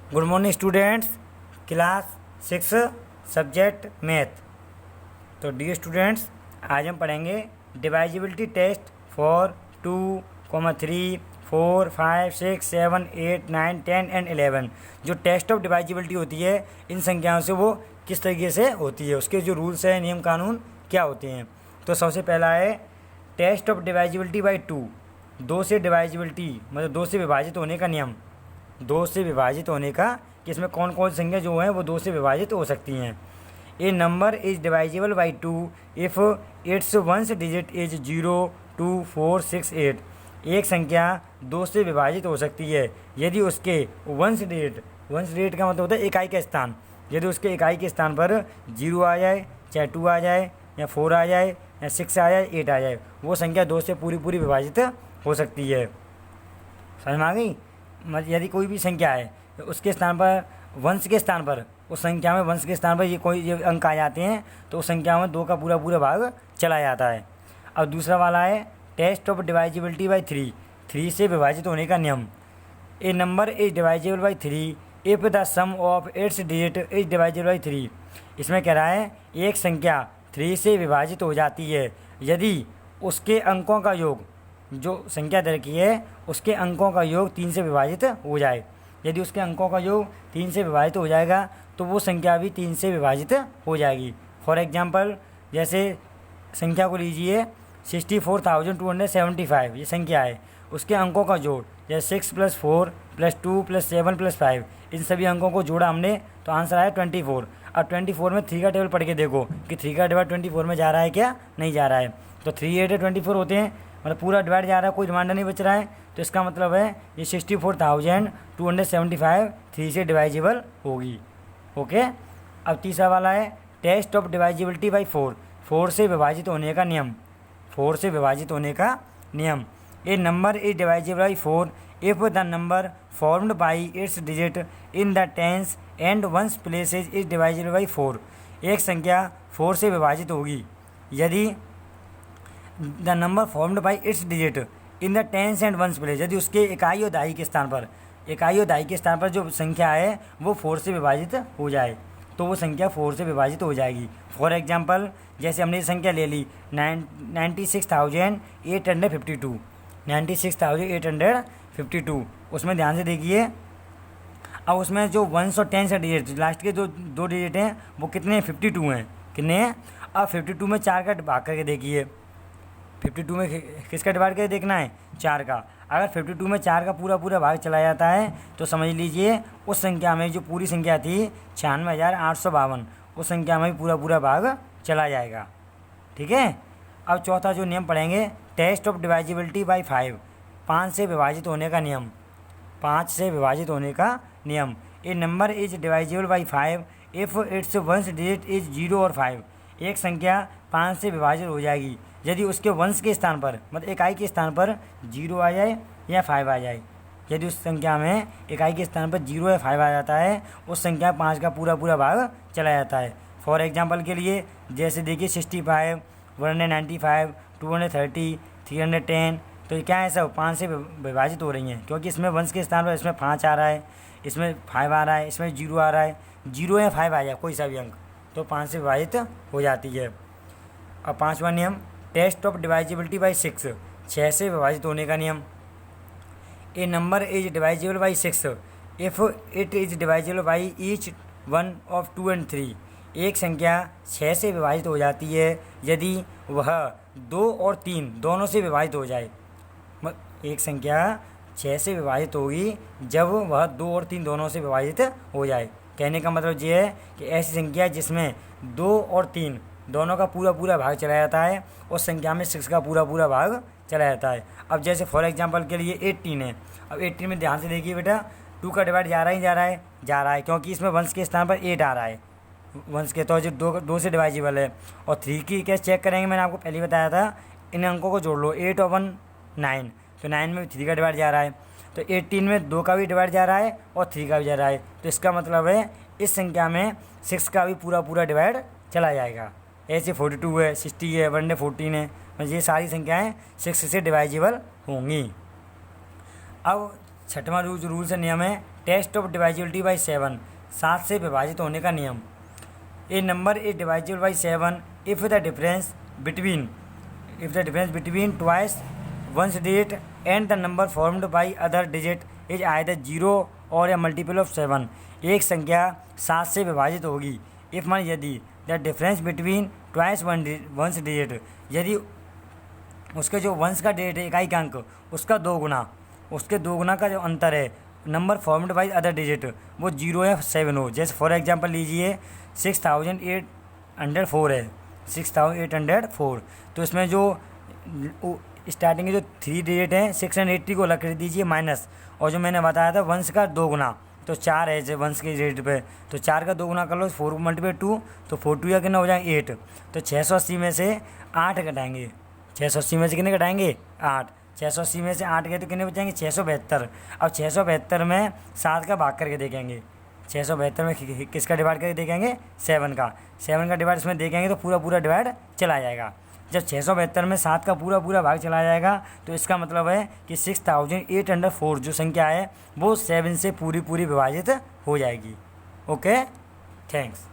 Good morning students, class 6 subject math. तो dear students, आज हम पढ़ेंगे डिवाइजिबिलिटी टेस्ट फॉर 2, 3, 4, 5, 6, 7, 8, 9, 10 एंड 11। जो टेस्ट ऑफ डिवाइजिबिलिटी होती है इन संख्याओं से वो किस तरीके से होती है, उसके जो रूल्स हैं, नियम कानून क्या होते हैं। तो सबसे पहला है टेस्ट ऑफ डिवाइजिबिलिटी बाई 2। दो से डिवाइजिबिलिटी मतलब दो से विभाजित होने का नियम, दो से विभाजित होने का कि इसमें कौन कौन सी संख्या जो हैं वो दो से विभाजित हो सकती हैं। A number is divisible by 2 if it's ones digit is 0, 2, 4, 6, 8। एक संख्या दो से विभाजित हो सकती है यदि उसके वंस डिजिट का मतलब होता है इकाई का स्थान, यदि उसके इकाई के स्थान पर 0 आ जाए, चाहे 2 आ जाए, या 4 आ जाए, या 6 आ जाए, 8 आ जाए, वो संख्या दो से पूरी पूरी विभाजित हो सकती है। समझ में आ गई? यदि कोई भी संख्या है तो उसके स्थान पर वंश के स्थान पर, उस संख्या में वंश के स्थान पर ये अंक आ जाते हैं तो उस संख्या में दो का पूरा पूरा भाग चला जाता है। अब दूसरा वाला है टेस्ट ऑफ डिवाइजिबिलिटी बाई 3। 3 से विभाजित होने का नियम। A number is divisible by 3 if the sum of its digit is divisible by 3। इसमें कह रहा है एक संख्या 3 से विभाजित हो जाती है यदि उसके अंकों का योग, जो संख्या दर की है उसके अंकों का योग 3 से विभाजित हो जाए। यदि उसके अंकों का योग 3 से विभाजित हो जाएगा तो वो संख्या भी 3 से विभाजित हो जाएगी। फॉर एग्जांपल, जैसे संख्या को लीजिए 64,275, ये संख्या है, उसके अंकों का जोड़ जैसे 6 + 4 + 2 + 7 + 5, इन सभी अंकों को जोड़ा हमने तो आंसर आया 24। अब 24 में 3 का टेबल पढ़ के देखो कि 3 का डिवाइड 24 में जा रहा है क्या, नहीं जा रहा है। तो 3, 8, 24 होते हैं, मतलब पूरा डिवाइड जा रहा है, कोई रिमाइंडर नहीं बच रहा है, तो इसका मतलब है ये 64,275 3 से डिवाइजिबल होगी। ओके। अब तीसरा वाला है टेस्ट ऑफ डिवाइजिबिलिटी बाई 4। 4 से विभाजित होने का नियम। 4 से विभाजित होने का नियम। A number is divisible by 4 if the number formed by its digit in the tens and ones places is divisible by 4। एक संख्या 4 से विभाजित होगी यदि the number formed by its digit in the tens and ones place, यदि उसके इकाई और दहाई के स्थान पर, इकाई और दहाई के स्थान पर जो संख्या है वो 4 से विभाजित हो जाए तो वो संख्या 4 से विभाजित हो जाएगी। फॉर एग्जांपल, जैसे हमने ये संख्या ले ली 96,852, 96,852, उसमें ध्यान से देखिए। अब उसमें जो वंस और टेंस डिजिट लास्ट के जो दो डिजिट हैं वो कितने हैं, 52 हैं। कितने हैं? अब 52 में 4 का भाग करके देखिए। 52 में किसका डिवाइड करके देखना है, 4 का। अगर 52 में 4 का पूरा पूरा भाग चला जाता है तो समझ लीजिए उस संख्या में जो पूरी संख्या थी 96,852, उस संख्या में भी पूरा पूरा भाग चला जाएगा। ठीक है। अब चौथा जो नियम पढ़ेंगे टेस्ट ऑफ डिवाइजिबिलिटी बाई 5। 5 से विभाजित होने का नियम। 5 से विभाजित होने का नियम। A number is divisible by 5 if it's ones digit is 0 और 5। एक संख्या 5 से विभाजित हो जाएगी यदि उसके वंश के स्थान पर, मतलब इकाई के स्थान पर 0 आ जाए या 5 आ जाए। यदि उस संख्या में इकाई के स्थान पर 0 या 5 आ जाता है उस संख्या 5 का पूरा पूरा भाग चला जाता है। फॉर एग्जांपल के लिए जैसे देखिए 65, 195, 230, 310, तो ये क्या है, सब 5 से विभाजित हो रही हैं क्योंकि इसमें वंश के स्थान पर इसमें 5 आ रहा है, इसमें 5 आ रहा है, इसमें 0 आ रहा है। 0 या 5 आ जाए कोई सा भी अंक तो 5 से विभाजित हो जाती है। अब पाँचवा नियम टेस्ट ऑफ डिवाइजिबिलिटी बाई 6। 6 से विभाजित होने का नियम। A number is divisible by 6 if it is divisible by each one of 2 and 3। एक संख्या 6 से विभाजित हो जाती है यदि वह 2 और 3 दोनों से विभाजित हो जाए। एक संख्या 6 से विभाजित होगी जब वह 2 और 3 दोनों से विभाजित हो जाए। कहने का मतलब ये है कि ऐसी संख्या जिसमें 2 और 3 दोनों का पूरा पूरा भाग चला जाता है उस संख्या में 6 का पूरा पूरा भाग चला जाता है। अब जैसे फॉर एग्जांपल के लिए 18 है। अब 18 में ध्यान से देखिए बेटा, 2 का डिवाइड जा रहा है, जा रहा है क्योंकि इसमें वंश के स्थान पर 8 आ रहा है, वंश के तो जो 2 से डिवाइजिबल है। और 3 की कैसे चेक करेंगे, मैंने आपको पहले बताया था, इन अंकों को जोड़ लो, 8 और 1 9, तो 9 में 3 का डिवाइड जा रहा है, तो 18 में 2 का भी डिवाइड जा रहा है और 3 का भी जा रहा है, तो इसका मतलब है इस संख्या में 6 का भी पूरा पूरा डिवाइड चला जाएगा। ऐसे 42 है, 60 है, 114 है, मतलब ये सारी संख्याएं 6 से डिवाइजिबल होंगी। अब छठवां रूल से नियम है टेस्ट ऑफ डिवाइजिबिलिटी बाई 7, 7 से विभाजित होने का नियम। A number is divisible by 7 if the difference between twice ones digit and the number formed by other digit is either 0 और या मल्टीपल ऑफ 7। एक संख्या 7 से विभाजित होगी इफ मान यदि the difference between twice ones digit, यदि उसके जो वंश का डिजिट है इकाई का अंक उसका 2 गुना, उसके 2 गुना का जो अंतर है number formed by other digit वो 0 या 7 हो। जैसे फॉर एग्जांपल लीजिए 6804 है, 6804, तो इसमें जो स्टार्टिंग के जो 3 डिजिट हैं 680 को अलग कर दीजिए माइनस, और जो मैंने बताया था वंश का 2 गुना तो 4 है जैसे वंश के डिजिट पे, तो 4 का 2 गुना कर लो 4 मल्टीप्लाई 2, तो 4 2 या कितना हो जाएंगे 8, तो 680 में से 8 घटाएंगे, 680 में से कितने घटाएंगे 8, 680 में से 8 गए तो कितने बचाएंगे 672। अब 672 में 7 का भाग करके देखेंगे, 672 में किसका डिवाइड करके देखेंगे 7 का डिवाइड इसमें देखेंगे तो पूरा डिवाइड चला जाएगा। जब 672 में 7 का पूरा भाग चला जाएगा तो इसका मतलब है कि 6804 जो संख्या है वो 7 से पूरी विभाजित हो जाएगी। Okay, thanks.